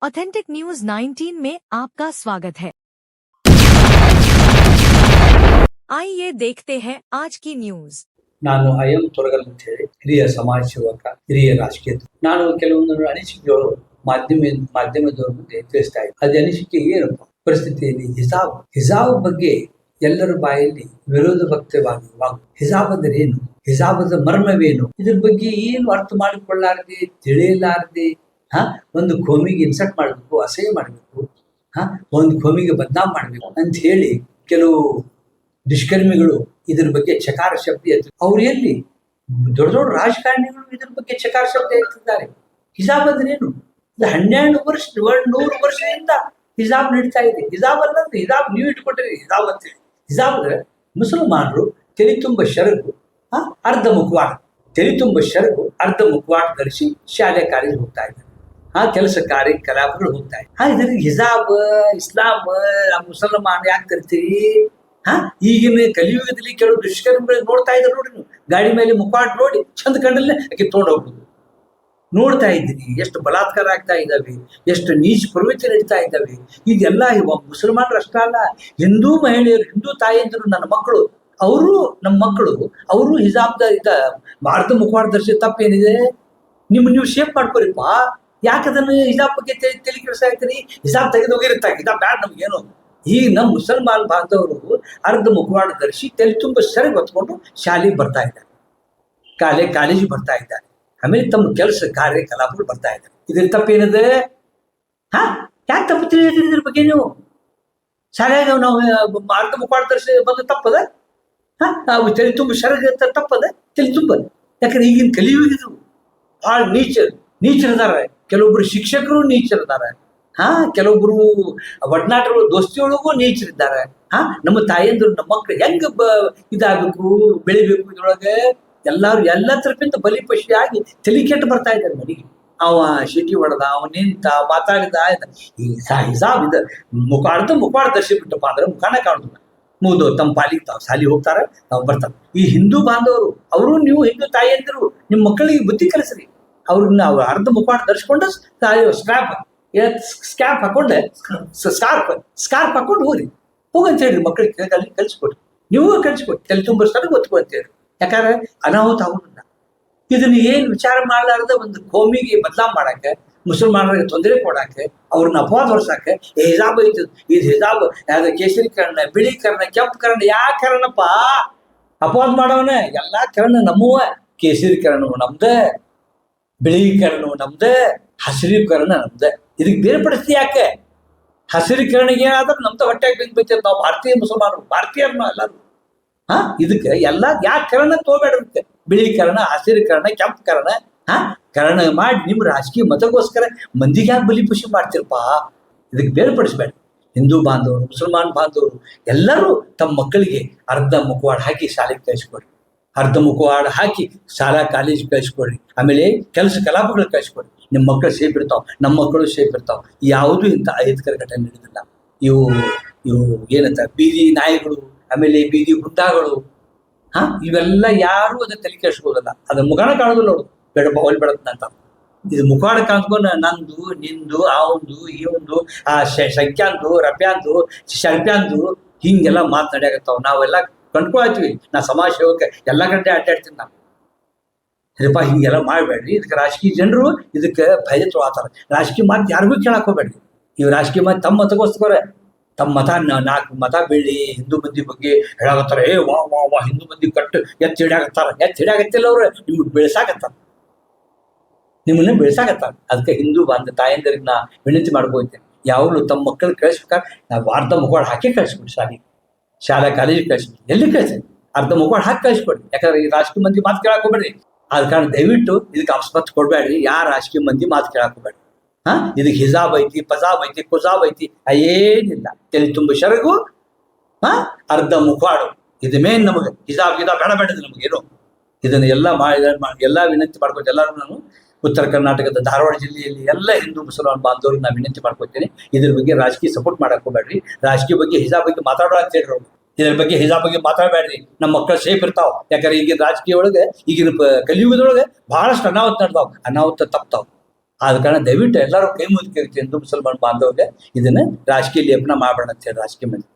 Authentic news 19 में आपका स्वागत है। आइए देखते हैं आज की न्यूज। ನಾನು ಐಎಂ ತೊರಗಲ್ ಅಂತ ಹೇಳಿ ಹಿರಿಯ ಸಮಾಜ ಸೇವಕ, ಹಿರಿಯ ರಾಜಕೀಯ. ನಾನು ಕೆಲವೊಂದು ಅನಿಸಿಕೆಗಳು ಮಾಧ್ಯಮದವರ ಮುಂದೆ ತಿಳಿಸ್ತಾ ಇದ್ದೆ. ಅದೇ ಅನಿಸಿಕೆ ಏನಪ್ಪ, ಪರಿಸ್ಥಿತಿಯಲ್ಲಿ ಹಿಜಾಬ್ ಬಗ್ಗೆ ಎಲ್ಲರ ಬಾಯಲ್ಲಿ ವಿರೋಧ ವ್ಯಕ್ತವಾಗಿರುವಾಗ ಹಿಜಾಬ್ ಅಂದರೆ ಏನು, ಹಿಜಾಬದ ಮರ್ಮವೇನು, ಇದ್ರ ಬಗ್ಗೆ ಏನು ಅರ್ಥ ಮಾಡಿಕೊಳ್ಳಾರದೆ, ತಿಳಿಯಲಾರದೆ ಒಂದು ಕೋಮಿಗೆ ಇನ್ಸರ್ಟ್ ಮಾಡಬೇಕು, ಅಸಹ್ಯ ಮಾಡಬೇಕು, ಒಂದು ಕೋಮಿಗೆ ಬದನಾಮ್ ಮಾಡಬೇಕು ಅಂತ ಹೇಳಿ ಕೆಲವು ದುಷ್ಕರ್ಮಿಗಳು ಇದ್ರ ಬಗ್ಗೆ ಚಕಾರ ಶಬ್ದ ಎತ್ತು. ಅವ್ರು ಎಲ್ಲಿ ದೊಡ್ಡ ದೊಡ್ಡ ರಾಜಕಾರಣಿಗಳು ಇದ್ರ ಬಗ್ಗೆ ಚಕಾರ ಶಬ್ದ ಎತ್ತಿದ್ದಾರೆ. ಹಿಜಾಬ್ ಅಂದ್ರೆ ಏನು? 12 ವರ್ಷ 100 ವರ್ಷದಿಂದ ಹಿಜಾಬ್ ನಡೀತಾ ಇದೆ. ಹಿಜಾಬ್ ಅಲ್ಲ, ಹಿಜಾಬ್ ನೀವು ಇಟ್ಕೊಟ್ರಿ ಹಿಜಾಬ್ ಅಂತ ಹೇಳಿ. ಹಿಜಾಬ್ ಅಂದ್ರೆ ಮುಸಲ್ಮಾನರು ತಲೆ ತುಂಬ ಶರಗು, ಅರ್ಧ ಮುಖವಾಡ, ತಲೆ ತುಂಬ ಶರಗು ಅರ್ಧ ಮುಖವಾಡ ಧರಿಸಿ ಶಾಲೆ ಕಾಲೇಜ್ ಹೋಗ್ತಾ ಇದ್ದಾರೆ. ಕೆಲಸ ಕಾರ್ಯಕಲಾಪಗಳು ಹೋಗ್ತಾ ಇದೆ. ಇದರಿಗೆ ಹಿಜಾಬ್, ಇಸ್ಲಾಂ, ಮುಸಲ್ಮಾನ್ ಯಾಕೆ ತರ್ತೀರಿ? ಈಗಿನ ಕಲಿಯುಗದಲ್ಲಿ ಕೆಲವು ದುಷ್ಕರ್ಮಿಗಳು ನೋಡ್ತಾ ಇದ್ದಾರೆ ನೋಡಿ. ನೀವು ಗಾಡಿ ಮೇಲೆ ಮುಖವಾಡ ನೋಡಿ ಚಂದ ಕಂಡಲ್ಲೇ ಆಕೆ ತೊಗೊಂಡು ಹೋಗ್ಬೋದು. ನೋಡ್ತಾ ಇದ್ದೀನಿ ಎಷ್ಟು ಬಲಾತ್ಕಾರ ಆಗ್ತಾ ಇದ್ದಾವೆ, ಎಷ್ಟು ನೀಚ ಪ್ರವೃತ್ತಿ ನಡೀತಾ ಇದ್ದಾವೆ. ಇದೆಲ್ಲ ಮುಸಲ್ಮಾನರು ಅಷ್ಟೇ ಅಲ್ಲ, ಹಿಂದೂ ಮಹಿಳೆಯರು, ಹಿಂದೂ ತಾಯಿಯಂದರು, ನನ್ನ ಮಕ್ಕಳು, ಅವರು ನಮ್ಮ ಮಕ್ಕಳು, ಅವರು ಹಿಜಾಬ್ದ ಅರ್ಧ ಮುಖವಾಡ ಧರಿಸಿ ತಪ್ಪೇನಿದೆ? ನೀವು ಶೇಪ್ ಮಾಡ್ಕೊರಿಪ್ಪ. ಯಾಕದನ್ನು ಹಿಜಾಬ್ ಬಗ್ಗೆ ತಲೆ ಕೆಡಿಸ್ತಾ ಇರ್ತೀರಿ? ಹಿಜಾಬ್ ತೆಗೆದು ಹೋಗಿರ್ತಾರೆ, ಹಿಜಾಬ್ ಬ್ಯಾಡ್ ನಮ್ಗೇನು. ಈಗ ನಮ್ಮ ಮುಸಲ್ಮಾನ್ ಬಾಂಧವರು ಅರ್ಧ ಮುಖವಾಡ ಧರಿಸಿ ತಲೆ ತುಂಬ ಸೆರಗು ಹೊತ್ಕೊಂಡು ಶಾಲೆಗೆ ಬರ್ತಾ ಇದ್ದಾರೆ, ಕಾಲೇಜಿಗೆ ಬರ್ತಾ ಇದ್ದಾರೆ, ಆಮೇಲೆ ತಮ್ಮ ಕೆಲಸ ಕಾರ್ಯಕಲಾಪಗಳು ಬರ್ತಾ ಇದ್ದಾರೆ. ಇದ್ರ ತಪ್ಪೇನಿದೆ? ಯಾಕೆ ತಪ್ಪು ತಿಳಿದಿರಿ ಇದ್ರ ಬಗ್ಗೆ ನೀವು? ಶಾಲೆಗೆ ನಾವು ಅರ್ಧ ಮುಖವಾಡ ಧರಿಸಿ ಬಂದು ತಪ್ಪದ? ತಲೆ ತುಂಬ ಸೆರಗು ತಪ್ಪದ? ತಲೆ ತುಂಬ? ಯಾಕಂದ್ರೆ ಈಗಿನ ಕಲಿಯುಗಿದ್ರು ಭಾಳ ನೀಚರದಾರ. ಕೆಲವೊಬ್ರು ಶಿಕ್ಷಕರು ನೀಚರದಾರ, ಕೆಲವೊಬ್ರು ಒಡನಾಟಗಳು ದೋಸ್ತಿಯೊಳಗೂ ನೀಚರಿದ್ದಾರೆ. ನಮ್ಮ ತಾಯಿಯಂದ್ರು, ನಮ್ಮ ಮಕ್ಳು ಹೆಂಗ ಇದಾಗಬೇಕು, ಬೆಳಿಬೇಕು, ಇದ್ರೊಳಗೆ ಎಲ್ಲಾರು ಎಲ್ಲ ತರಪಿಂದ ಬಲಿಪಶಿಯಾಗಿ ತಲೆ ಕೆಟ್ಟು ಬರ್ತಾ ಇದ್ದಾರೆ ಮನೆಗೆ. ಅವ ಶಿಟಿ ಹೊಡೆದ, ಅವ ನಿಂತ, ಮಾತಾಡಿದ. ಈ ಹಿಜಾಬ್ ಇದ ಮುಖವಾಡ ಧರಿಸಿ ಬಿಟ್ಟಪ್ಪ ಅಂದ್ರೆ ಮುಖಾನ ಕಾಣುದಿಲ್ಲ. ಮುಗಿದು ತಮ್ಮ ಪಾಲಿಗೆ ತಾವು ಶಾಲಿ ಹೋಗ್ತಾರೆ, ತಾವು ಬರ್ತಾರೆ. ಈ ಹಿಂದೂ ಬಾಂಧವರು ಅವರು, ನೀವು ಹಿಂದೂ ತಾಯಿಯಂದಿರು, ನಿಮ್ಮ ಮಕ್ಕಳಿಗೆ ಬುದ್ಧಿ ಕಲಿಸ್ರಿ. ಅವ್ರನ್ನ ಅರ್ಧ ಮುಖವಾಡ ಧರಿಸ್ಕೊಂಡು ಸ್ಕ್ಯಾಪ್ ಹಾಕೊಂಡೆ ಸ್ಕಾರ್ಪ್ ಹಾಕೊಂಡು ಹೋಗಂತ ಹೇಳ್ರಿ. ಮಕ್ಕಳಿಗೆ ಕಲಿಸ್ಕೊಡ್ರಿ, ನೀವು ಕಲಿಸ್ಕೊಡ್ರಿ, ತಲೆ ತುಂಬ ಸರಿಗೆ ಒತ್ಕೊ ಅಂತ ಹೇಳಿ. ಯಾಕಂದ್ರೆ ಅನಾಹುತ ಆಗೋದಿಲ್ಲ. ಇದನ್ನ ಏನ್ ವಿಚಾರ ಮಾಡ್ಲಾರ್ದ ಒಂದು ಕೋಮಿಗೆ ಬದಲಾವಣೆ ಮಾಡಕ್ಕೆ, ಮುಸಲ್ಮಾನರಿಗೆ ತೊಂದರೆ ಕೊಡಾಕೆ, ಅವ್ರನ್ನ ಅಪವಾದ ಹೊರ್ಸಾಕೆ ಹಿಜಾಬ್ ಐತಿ, ಇದು ಹಿಜಾಬ್ ಯಾವ್ದು ಕೇಸರಿ ಕರ್ಣ, ಬಿಳಿ ಕರ್ಣ, ಕೆಂಪು ಕರ್ಣ, ಯಾವ ಕರ್ಣಪ್ಪ? ಅಪವಾದ ಮಾಡವನ ಎಲ್ಲಾ ಕರ್ಣ ನಮ್ಮವ. ಕೇಸರಿ ಕರ್ಣವು ನಮ್ದೆ, ಬಿಳಿ ಕರ್ಣವು ನಮ್ದೆ, ಹಸಿರೀಕರಣ ನಮ್ದೆ. ಇದಕ್ಕೆ ಬೇರ್ಪಡಿಸ್ತಿ ಯಾಕೆ? ಹಸಿರೀಕರಣಕ್ಕೆ ಏನಾದ್ರೂ ನಮ್ದು ಹೊಟ್ಟೆಗೆ ಬೆಂಕಿ ಬೈತೇವೆ. ನಾವು ಭಾರತೀಯ ಮುಸಲ್ಮಾನರು, ಭಾರತೀಯರನ್ನ ಎಲ್ಲರೂ. ಇದಕ್ಕೆ ಎಲ್ಲ ಯಾಕೆ ಕರ್ಣ ತೋಬೇಡಕ್ಕೆ? ಬಿಳಿ ಕರ್ಣ, ಹಸಿರೀಕರಣ, ಕೆಂಪು ಕರ್ಣ, ಕರ್ಣ ಮಾಡಿ ನಿಮ್ಮ ರಾಜಕೀಯ ಮತಗೋಸ್ಕರ ಮಂದಿಗೆ ಯಾಕೆ ಬಲಿಪುಷಿ ಮಾಡ್ತಿರಪ್ಪ? ಇದಕ್ಕೆ ಬೇರ್ಪಡಿಸ್ಬೇಡ. ಹಿಂದೂ ಬಾಂಧವರು, ಮುಸಲ್ಮಾನ್ ಬಾಂಧವರು ಎಲ್ಲರೂ ತಮ್ಮ ಮಕ್ಕಳಿಗೆ ಅರ್ಧ ಮುಖವಾಡ ಹಾಕಿ ಶಾಲೆಗೆ ಕಳಿಸ್ಕೊಡ್ರಿ, ಅರ್ಧ ಮುಖವಾಡ ಹಾಕಿ ಶಾಲಾ ಕಾಲೇಜ್ ಕಳಿಸ್ಕೊಡ್ರಿ, ಆಮೇಲೆ ಕೆಲಸ ಕಲಾಪಗಳು ಕಳಿಸ್ಕೊಡ್ರಿ. ನಿಮ್ಮ ಮಕ್ಕಳು ಸೇಫ್ ಇರ್ತಾವ, ನಮ್ಮ ಮಕ್ಕಳು ಸೇಫ್ ಇರ್ತಾವ. ಯಾವುದೂ ಇಂಥ ಅಹಿತಕರ ಘಟನೆ ನಡೆದಿಲ್ಲ. ಇವು ಏನಂತ ಬೀದಿ ನಾಯಿಗಳು, ಆಮೇಲೆ ಬೀದಿ ಗುಂಡಾಗಳು, ಇವೆಲ್ಲ ಯಾರು ಅದನ್ನ ತಲೆ ಕೆಡಿಸ್ಕೋದಲ್ಲ. ಅದ ಮುಖಾನ ಕಾಣೋದಿಲ್ಲ. ಅವರು ಬೇಡಪ್ಪ ಹೊಲ್ ಬೇಡತ್ತಂತ ಇದು ಮುಖವಾಡ ಕಾಣ್ಕೊಂಡು ನಂದು, ನಿಂದು, ಅವಂದು, ಇವಂದು, ಆ ಶಂಕ್ಯಾಂದು, ರಪ್ಯಾಂದು, ಶರ್ಪ್ಯಾಂದು ಹಿಂಗೆಲ್ಲ ಮಾತನಾಡ್ಯಾಗತ್ತಾವ. ನಾವೆಲ್ಲ ಕಂಡ್ಕೊಳ್ತೀವಿ. ನಾ ಸಮಾಜ ಸೇವಕ ಎಲ್ಲ ಕಡೆ ಅಡ್ಡಾಡ್ತೀನಿ. ನಾವು ಅರಪ್ಪ ಹಿಂಗೆಲ್ಲ ಮಾಡಬೇಡ್ರಿ. ಇದಕ್ಕೆ ರಾಜಕೀಯ ಜನರು ಇದಕ್ಕೆ ಭಯತ್ವ ಆತಾರ. ರಾಜಕೀಯ ಮಾತು ಯಾರಿಗೂ ಕೇಳಕ್ ಹೋಗ್ಬೇಡ್ರಿ. ಇವ್ ರಾಜಕೀಯ ಮಾತು ತಮ್ಮ ಮತಗೋಸ್ಕರ, ತಮ್ಮ ಮತ 4 ಮತ ಬೀಳಿ ಹಿಂದೂ ಮಂದಿ ಬಗ್ಗೆ ಹೇಳಾಕತ್ತಾರ. ವಾ ಹಿಂದೂ ಮಂದಿ ಕಟ್ಟು ಎತ್ತಿ ಹಿಡಿಯಾಕತ್ತಾರ. ಎತ್ತಿ ಹಿಡಿಯಾಕತ್ತಿಲ್ಲ, ಅವ್ರು ನಿಮ್ಗೆ ಬೆಳೆಸಾಕತ್ತಾರ, ನಿಮ್ಮನ್ನ ಬೆಳೆಸಾಕತ್ತಾರ. ಅದಕ್ಕೆ ಹಿಂದೂ ತಾಯಂದರಿಗೆ ನಾ ವಿನಂತಿ ಮಾಡ್ಕೋತೇನೆ, ಯಾವಾಗಲೂ ತಮ್ಮ ಮಕ್ಕಳು ಕಳಿಸ್ಬೇಕಾದ್ರೆ ನಾವು ಅರ್ಧ ಮುಖವಾಡ ಹಾಕಿ ಕಳಿಸ್ಬಿಡಿ. ಶಾಲಾ ಕಾಲೇಜಿಗೆ ಕಳಿಸ್ಬಿಡಿ, ಎಲ್ಲಿ ಕಳಿಸಿ ಅರ್ಧ ಮುಖವಾಡ ಹಾಕಿ ಕಳಿಸ್ಕೊಡಿ. ಯಾಕಂದ್ರೆ ಈ ರಾಜಕೀಯ ಮಂದಿ ಮಾತು ಕೇಳಕ್ ಹೋಗ್ಬೇಡ್ರಿ. ಆದ ಕಾರಣ ದಯವಿಟ್ಟು ಇದಕ್ಕೆ ಅವಸ್ಪತ್ ಕೊಡ್ಬೇಡ್ರಿ. ಯಾರ ರಾಜಕೀಯ ಮಂದಿ ಮಾತು ಕೇಳಕ್ ಹೋಗ್ಬೇಡ್ರಿ. ಇದಕ್ಕೆ ಹಿಜಾಬ್ ಐತಿ, ಪಜಾಬ್ ಐತಿ, ಕುಜಾಬ್ ಐತಿ, ಏನಿಲ್ಲ. ತಲೆ ತುಂಬ ಶರಗು, ಅರ್ಧ ಮುಖವಾಡು, ಇದು ಮೇನ್ ನಮಗೆ. ಹಿಜಾಬ್ ಬೇಡದು ನಮಗೇನು. ಇದನ್ನ ಎಲ್ಲ ವಿನಂತಿ ಮಾಡ್ಕೊತೀನಿ. ಎಲ್ಲರೂ ನಾನು ಉತ್ತರ ಕರ್ನಾಟಕದ ಧಾರವಾಡ ಜಿಲ್ಲೆಯಲ್ಲಿ ಎಲ್ಲ ಹಿಂದೂ ಮುಸಲ್ಮಾನ್ ಬಾಂಧವ್ರಿಗೆ ನಾನು ವಿನಂತಿ ಮಾಡ್ಕೊತೀನಿ. ಇದ್ರ ಬಗ್ಗೆ ರಾಜಕೀಯ ಸಪೋರ್ಟ್ ಮಾಡಕ್ ಹೋಗ್ಬೇಡ್ರಿ. ರಾಜಕೀಯ ಬಗ್ಗೆ ಹಿಜಾಬ್ ಬಗ್ಗೆ ಮಾತಾಡೋ ಅಂತ ಹೇಳ್ರಿ. ಇದ್ರ ಬಗ್ಗೆ ಹಿಜಾಬ್ ಬಗ್ಗೆ ಮಾತಾಡಬೇಡ್ರಿ. ನಮ್ಮ ಮಕ್ಕಳು ಸೇಫ್ ಇರ್ತಾವ. ಯಾಕಂದ್ರೆ ಈಗಿನ ರಾಜಕೀಯ ಒಳಗೆ, ಈಗಿನ ಕಲಿಯುಗದೊಳಗೆ ಬಹಳಷ್ಟು ಅನಾಹುತ ನಡೆದಾವ್. ಅನಾಹುತ ತಪ್ತಾವ್. ಆದ ಕಾರಣ ದಯವಿಟ್ಟು ಎಲ್ಲರೂ ಕೈ ಮುಗಿದು ಹಿಂದೂ ಮುಸಲ್ಮಾನ್ ಬಾಂಧವ್ರಿಗೆ ಇದನ್ನ ರಾಜಕೀಯ ಲೇಪನ ಮಾಡಬೇಡ ಅಂತ ಹೇಳಿ ರಾಜಕೀಯ ಮಂದಿ